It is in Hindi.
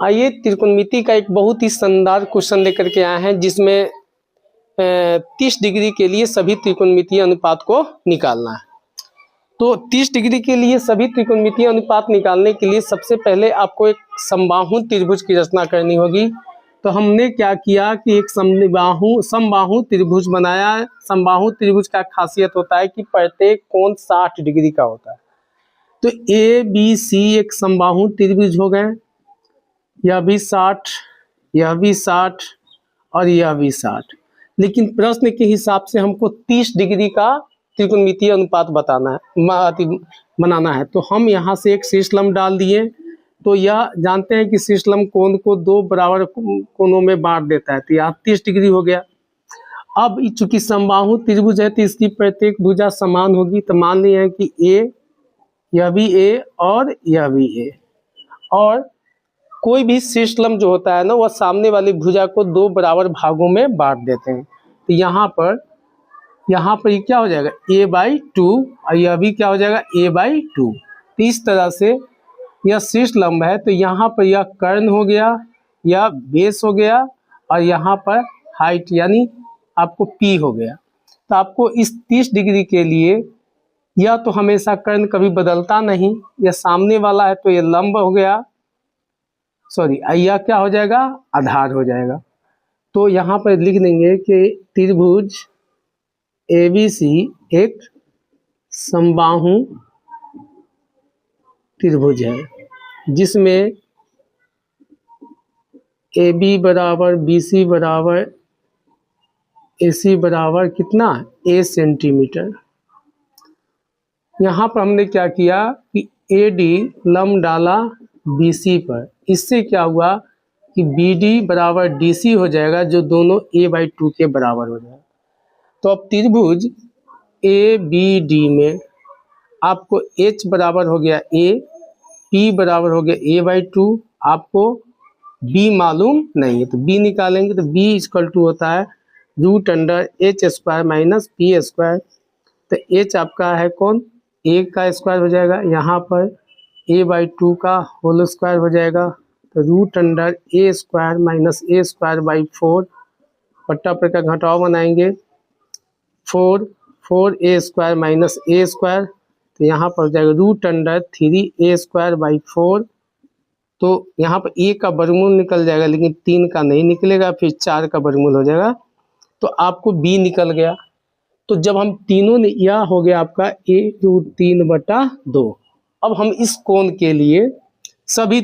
आइए त्रिकोणमिति का एक बहुत ही शानदार क्वेश्चन लेकर के आए हैं, जिसमें 30 डिग्री के लिए सभी त्रिकोणमितीय अनुपात को निकालना है। तो 30 डिग्री के लिए सभी त्रिकोणमितीय अनुपात निकालने के लिए सबसे पहले आपको एक समबाहु त्रिभुज की रचना करनी होगी। तो हमने क्या किया कि एक समबाहु त्रिभुज बनाया। समबाहु त्रिभुज का खासियत होता है कि प्रत्येक कोण 60 डिग्री का होता है। तो ए बी सी एक समबाहु त्रिभुज हो गए, यह भी 60, यह भी 60 और यह भी 60। लेकिन प्रश्न के हिसाब से हमको 30 डिग्री का त्रिकोणमितीय अनुपात बनाना है। तो हम यहाँ से एक शीर्षलंब डाल दिए। तो यह जानते हैं कि शीर्षलंब कोण को 2 बराबर कोणों में बांट देता है। तो यहाँ 30 डिग्री हो गया। अब चूंकि समबाहु त्रिभुज है तो इसकी प्रत्येक भुजा समान होगी। तो मान लिया है कि ए, यह भी ए और यह भी ए। और कोई भी शीर्षलंब जो होता है ना, वह सामने वाली भुजा को 2 बराबर भागों में बांट देते हैं। तो यहाँ पर ये क्या हो जाएगा a/2 और यह भी क्या हो जाएगा a/2। तो इस तरह से यह शीर्षलंब है। तो यहाँ पर यह कर्ण हो गया, यह बेस हो गया और यहाँ पर हाइट यानी आपको p हो गया। तो आपको इस 30 डिग्री के लिए यह तो हमेशा कर्ण कभी बदलता नहीं, यह सामने वाला है तो यह लंब हो गया, सॉरी यह क्या हो जाएगा आधार हो जाएगा। तो यहाँ पर लिख देंगे कि त्रिभुज ABC एक समबाहु त्रिभुज है, जिसमें AB बराबर BC बराबर AC बराबर कितना A सेंटीमीटर। यहाँ पर हमने क्या किया कि AD लंब डाला BC पर। इससे क्या हुआ कि BD बराबर DC हो जाएगा, जो दोनों a/2 के बराबर हो जाएगा। तो अब त्रिभुज ABD में आपको H बराबर हो गया A, P बराबर हो गया a/2। आपको B मालूम नहीं है तो B निकालेंगे। तो B = होता है √h² - p²। तो H आपका है कौन A का स्क्वायर हो जाएगा, यहाँ पर a/2 का होल स्क्वायर हो जाएगा। तो √a² - a²/4 पट्टा पर का घटाव बनाएंगे 4a² - a²। तो यहाँ पर हो जाएगा √3a²/4। तो यहाँ पर a का वर्गमूल निकल जाएगा, लेकिन 3 का नहीं निकलेगा, फिर 4 का वर्गमूल हो जाएगा। तो आपको b निकल गया। तो जब हम तीनों ने, यह हो गया आपका a√3/2। अब हम इस कोण के लिए सभी